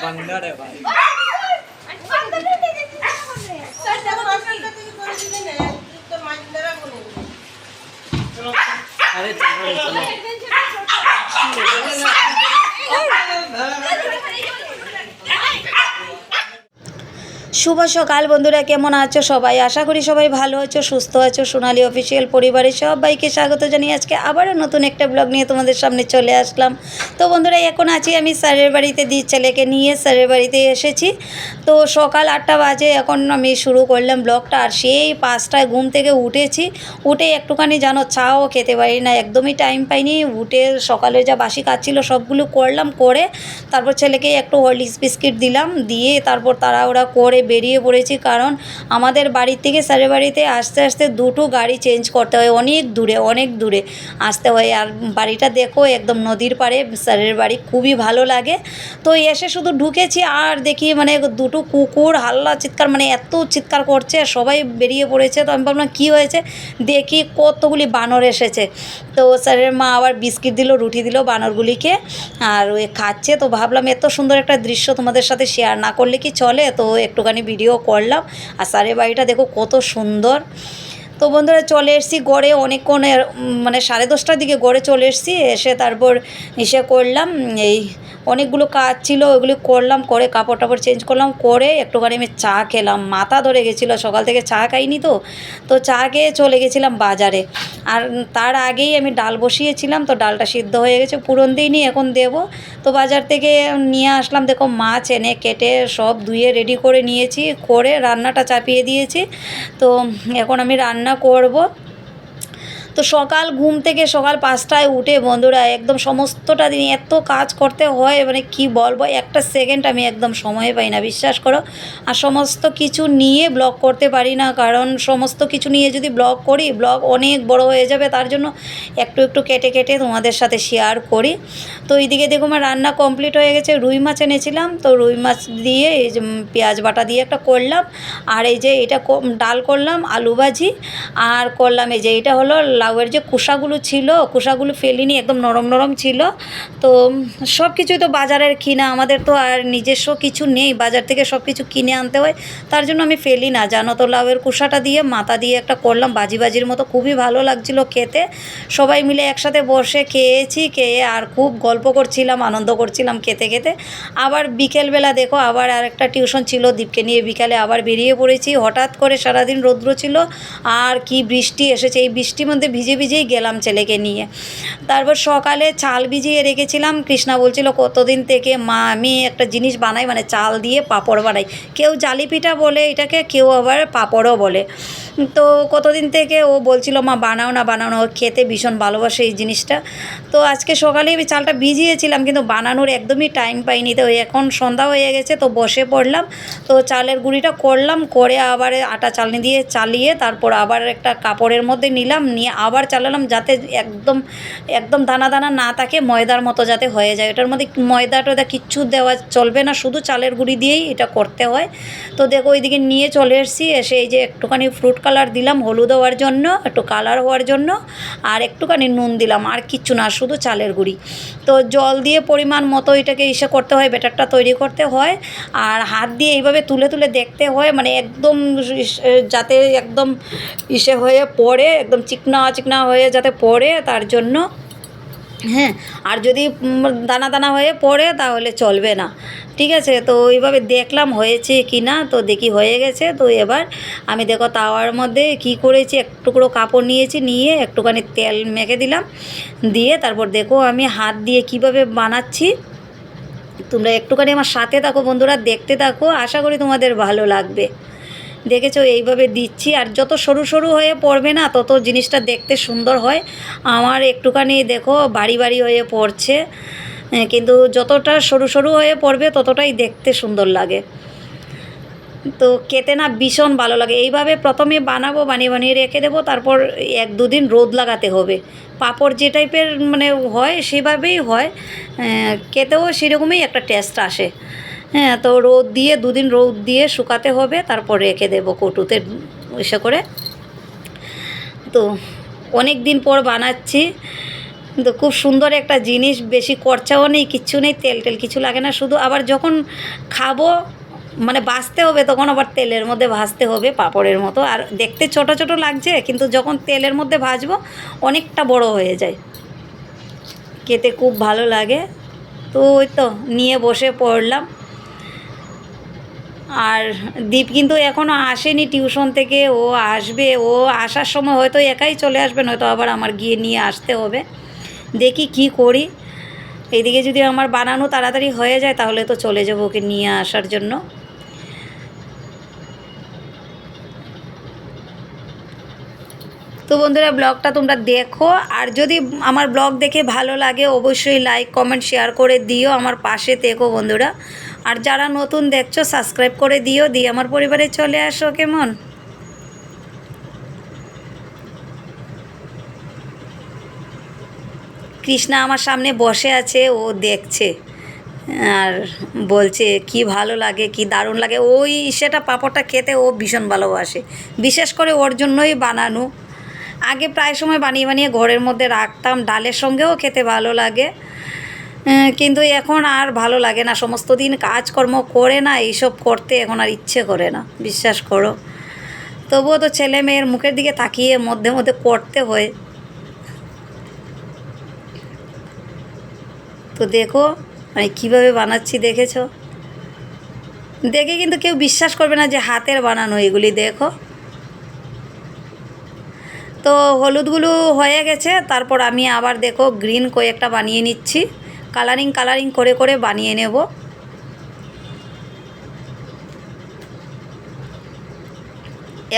बंदर है भाई। अरे चलो শুভ সকাল বন্ধুরা, কেমন আছো সবাই? আশা করি সবাই ভালো আছো, সুস্থ আছো। সোনালী অফিসিয়াল পরিবারের সবাইকে স্বাগত জানিয়ে আজকে আবারও নতুন একটা ব্লগ নিয়ে তোমাদের সামনে চলে আসলাম। তো বন্ধুরা, এখন আছি আমি স্যারের বাড়িতে, ছেলেকে নিয়ে স্যারের বাড়িতে এসেছি। তো সকাল 8টা বাজে, এখন আমি শুরু করলাম ব্লগটা। আর সেই 5টায় ঘুম থেকে উঠেছি, উঠে একটুখানি জানো চাও খেতে পারি না, একদমই টাইম পাইনি। উঠে সকালে যা বাসি কাজ ছিল সবগুলো করলাম, করে তারপর ছেলেকে একটু হরলিক্স বিস্কিট দিলাম, দিয়ে তারপর তাড়াহুড়া করে বেরিয়ে পড়েছি। কারণ আমাদের বাড়ি থেকে স্যারের বাড়িতে আসতে আসতে দুটো গাড়ি চেঞ্জ করতে হয়, অনেক দূরে আসতে হয়। আর বাড়িটা দেখো একদম নদীর পাড়ে স্যারের বাড়ি, খুবই ভালো লাগে। তো এসে শুধু ঢুকেছি আর দেখি মানে দুটো কুকুর হাল্লা চিৎকার, মানে এত চিৎকার করছে, সবাই বেরিয়ে পড়েছে। তো আমি ভাবলাম কী হয়েছে, দেখি কতগুলি বানর এসেছে। তো স্যারের মা আবার বিস্কিট দিল, রুটি দিল বানরগুলিকে, আর ওই খাচ্ছে। তো ভাবলাম এত সুন্দর একটা দৃশ্য তোমাদের সাথে শেয়ার না করলে কি চলে, তো একটুখানি ভিডিও করলাম। আর স্যারের বাড়িটা দেখো কত সুন্দর। তো বন্ধুরা, চলে এসেছি গড়ে অনেকক্ষণ, মানে 10:30টার দিকে গড়ে চলে এসেছি। এসে তারপর করলাম এই অনেকগুলো কাজ ছিল, ওইগুলি করলাম, করে কাপড় টাপড় চেঞ্জ করলাম, করে একটুখানি আমি চা খেলাম। মাথা ধরে গেছিলো, সকাল থেকে চা খাইনি। তো চা খেয়ে চলে গেছিলাম বাজারে। আর তার আগেই আমি ডাল বসিয়েছিলাম, তো ডালটা সিদ্ধ হয়ে গেছে, পুরন দিইনি, এখন দেব। তো বাজার থেকে নিয়ে আসলাম, দেখো মাছ এনে কেটে সব ধুয়ে রেডি করে নিয়েছি, করে রান্নাটা চাপিয়ে দিয়েছি। তো এখন আমি রান্না করব। তো সকাল ঘুম থেকে সকাল 5টায় উঠে বন্ধুরা একদম সমস্তটা দিন এত কাজ করতে হয়, মানে কি বলবো, একটা সেকেন্ড আমি একদম সময় পাই না, বিশ্বাস করো। আর সমস্ত কিছু নিয়ে ব্লগ করতে পারি না, কারণ সমস্ত কিছু নিয়ে যদি ব্লগ করি, ব্লগ অনেক বড় হয়ে যাবে। তার জন্য একটু কেটে কেটে তোমাদের সাথে শেয়ার করি। তো এইদিকে দেখো আমার রান্না কমপ্লিট হয়ে গেছে। রুই মাছ এনেছিলাম, তো রুই মাছ দিয়ে এই যে পেঁয়াজ বাটা দিয়ে একটা করলাম। আর এই যে এটা ডাল করলাম, আলু ভাজি, আর করলাম এই যে এটা হলো লাউয়ের যে খোসাগুলো ছিল, খোসাগুলো ফেলিনি, একদম নরম নরম ছিল। তো সব কিছুই তো বাজারের কিনা, আমাদের তো আর নিজস্ব কিছু নেই, বাজার থেকে সব কিছু কিনে আনতে হয়। তার জন্য আমি ফেলি না, জানো তো। লাউয়ের খোসাটা দিয়ে মাথা দিয়ে একটা করলাম ভাজির মতো, খুবই ভালো লাগছিল খেতে। সবাই মিলে একসাথে বসে খেয়েছি, খেয়ে আর খুব গল্প করছিলাম, আনন্দ করছিলাম খেতে খেতে। আবার বিকেলবেলা দেখো আবার আরেকটা টিউশন ছিল, দীপকে নিয়ে বিকালে আবার বেরিয়ে পড়েছি। হঠাৎ করে সারাদিন রৌদ্র ছিল, আর কি বৃষ্টি এসেছে, এই বৃষ্টির মধ্যে ভিজেই গেলাম ছেলেকে নিয়ে। তারপর সকালে চাল ভিজিয়ে রেখেছিলাম। কৃষ্ণা বলছিল কতদিন থেকে, মা আমি একটা জিনিস বানাই, মানে চাল দিয়ে পাঁপড় বানাই। কেউ জালি পিঠা বলে এটাকে, কেউ আবার পাঁপড়ও বলে। তো কতদিন থেকে ও বলছিল মা বানাও না, ও খেতে ভীষণ ভালোবাসে এই জিনিসটা। তো আজকে সকালে আমি চালটা ভিজিয়েছিলাম, কিন্তু বানানোর একদমই টাইম পাইনি। তো এখন সন্ধ্যা হয়ে গেছে, তো বসে পড়লাম। তো চালের গুঁড়িটা করলাম, করে আবার আটা চালনি দিয়ে চালিয়ে তারপর আবার একটা কাপড়ের মধ্যে নিলাম, নিয়ে আবার চালালাম, যাতে একদম দানা দানা না থাকে, ময়দার মতো যাতে হয়ে যায়। এটার মধ্যে ময়দা টয়দা কিচ্ছু দেওয়া চলবে না, শুধু চালের গুঁড়ি দিয়েই এটা করতে হয়। তো দেখো ওইদিকে নিয়ে চলে এসেছি। এসে এই যে একটুখানি ফ্রুট কালার দিলাম, হলুদ হওয়ার জন্য, একটু কালার হওয়ার জন্য, আর একটুখানি নুন দিলাম, আর কিচ্ছু না, শুধু চালের গুঁড়ি। তো জল দিয়ে পরিমাণ মতো এটাকে করতে হয়, ব্যাটারটা তৈরি করতে হয়। আর হাত দিয়ে এইভাবে তুলে দেখতে হয়, মানে একদম যাতে একদম হয়ে পড়ে, একদম চিকনা হয়ে যাতে পড়ে, তার জন্য। হ্যাঁ, আর যদি দানা দানা হয়ে পড়ে তাহলে চলবে না, ঠিক আছে। তো ওইভাবে দেখলাম হয়েছে কি না, তো দেখি হয়ে গেছে। তো এবার আমি দেখো তাওয়ার মধ্যে কি করেছি, এক টুকরো কাপড় নিয়েছি, নিয়ে একটুখানি তেল মেখে দিলাম, দিয়ে তারপর দেখো আমি হাত দিয়ে কিভাবে বানাচ্ছি। তোমরা একটুখানি আমার সাথে থাকো বন্ধুরা, দেখতে থাকো, আশা করি তোমাদের ভালো লাগবে। দেখেছো এইভাবে দিচ্ছি, আর যত সরু হয়ে পড়বে না, তত জিনিসটা দেখতে সুন্দর হয়। আমার একটুখানি দেখো বাড়ি হয়ে পড়ছে, কিন্তু যতটা সরু হয়ে পড়বে ততটাই দেখতে সুন্দর লাগে। তো খেতে না ভীষণ ভালো লাগে। এইভাবে প্রথমে বানাবো, বানিয়ে রেখে দেবো, তারপর 1-2 দিন রোদ লাগাতে হবে। পাঁপড় যে টাইপের মানে হয় সেভাবেই হয়, খেতেও সেরকমই একটা টেস্ট আসে। হ্যাঁ, তো রোদ দিয়ে 2 দিন রোদ দিয়ে শুকাতে হবে, তারপর রেখে দেবো কৌটোতে এসে করে। তো অনেক দিন পর বানাচ্ছি, তো খুব সুন্দর একটা জিনিস, বেশি খরচাও নেই, কিচ্ছু নেই, তেল টেল কিছু লাগে না। শুধু আবার যখন খাবো মানে ভাজতে হবে, তখন আবার তেলের মধ্যে ভাজতে হবে পাঁপড়ের মতো। আর দেখতে ছোট ছোট লাগছে, কিন্তু যখন তেলের মধ্যে ভাজবো অনেকটা বড় হয়ে যায়, খেতে খুব ভালো লাগে। তো ওই তো নিয়ে বসে পড়লাম। আর দীপ কিন্তু এখনও আসেনি টিউশন থেকে, ও আসবে। ও আসার সময় হয়তো একাই চলে আসবে, নয়তো আবার আমার গিয়ে নিয়ে আসতে হবে। দেখি কি করি। এইদিকে যদি আমার বানানো তাড়াতাড়ি হয়ে যায় তাহলে তো চলে যাবো ওকে নিয়ে আসার জন্য। তো বন্ধুরা, ব্লগটা তোমরা দেখো, আর যদি আমার ব্লগ দেখে ভালো লাগে অবশ্যই লাইক কমেন্ট শেয়ার করে দিও, আমার পাশে থেকো বন্ধুরা। আর যারা নতুন দেখছো সাবস্ক্রাইব করে দিও, দিয়ে আমার পরিবারে চলে আসো কেমন। কৃষ্ণা আমার সামনে বসে আছে, ও দেখছে আর বলছে কি ভালো লাগে, কি দারুণ লাগে। ওই সেটা পাঁপড়টা খেতে ও ভীষণ ভালোবাসে, বিশেষ করে ওর জন্যই বানানো। আগে প্রায় সময় বানিয়ে বানিয়ে ঘরের মধ্যে রাখতাম, ডালের সঙ্গেও খেতে ভালো লাগে। কিন্তু এখন আর ভালো লাগে না, সমস্ত দিন কাজকর্ম করে না, এইসব করতে এখন আর ইচ্ছে করে না, বিশ্বাস করো। তবুও তো ছেলে মেয়ের মুখের দিকে তাকিয়ে মধ্যে মধ্যে করতে হয়। তো দেখো আমি কীভাবে বানাচ্ছি, দেখেছো? দেখে কিন্তু কেউ বিশ্বাস করবে না যে হাতের বানানো এগুলি। দেখো, তো হলুদগুলো হয়ে গেছে, তারপর আমি আবার দেখো গ্রিন কয়েকটা বানিয়ে নিচ্ছি, কালারিং কালারিং করে করে বানিয়ে নেব।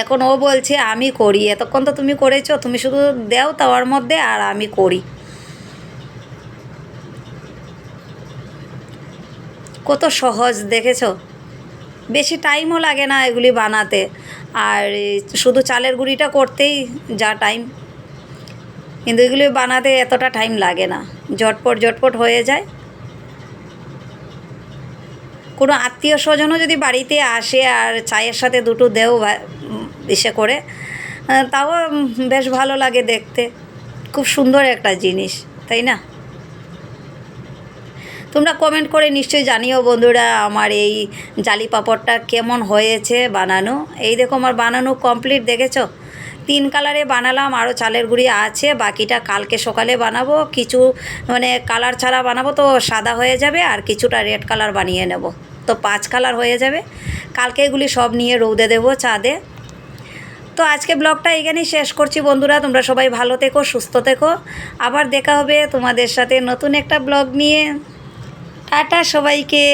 এখন ও বলছে আমি করি, এতক্ষণ তো তুমি করেছো, তুমি শুধু দাও তাওয়ার মধ্যে আর আমি করি। কত সহজ দেখেছো, বেশি টাইমও লাগে না এগুলি বানাতে। আর শুধু চালের গুঁড়িটা করতেই যা টাইম, কিন্তু এগুলি বানাতে এতটা টাইম লাগে না, ঝটপট ঝটপট হয়ে যায়। কোনো আত্মীয় স্বজনও যদি বাড়িতে আসে আর চায়ের সাথে দুটো দেও এসে করে, তাও বেশ ভালো লাগে দেখতে। খুব সুন্দর একটা জিনিস, তাই না? তোমরা কমেন্ট করে নিশ্চয়ই জানিও বন্ধুরা আমার এই জালি পাঁপড়টা কেমন হয়েছে বানানো। এই দেখো আমার বানানো কমপ্লিট, দেখেছো? 3 কালারে বানালাম, আরও চালের গুঁড়ি আছে, বাকিটা কালকে সকালে বানাবো। কিছু মানে কালার ছাড়া বানাবো, তো সাদা হয়ে যাবে, আর কিছুটা রেড কালার বানিয়ে নেব, তো 5 কালার হয়ে যাবে। কালকে এগুলি সব নিয়ে রৌদে দেবো চাঁদে। তো আজকে ব্লগটা এখানেই শেষ করছি বন্ধুরা, তোমরা সবাই ভালো থেকো, সুস্থ থেকো। আবার দেখা হবে তোমাদের সাথে নতুন একটা ব্লগ নিয়ে। টাটা সবাইকে।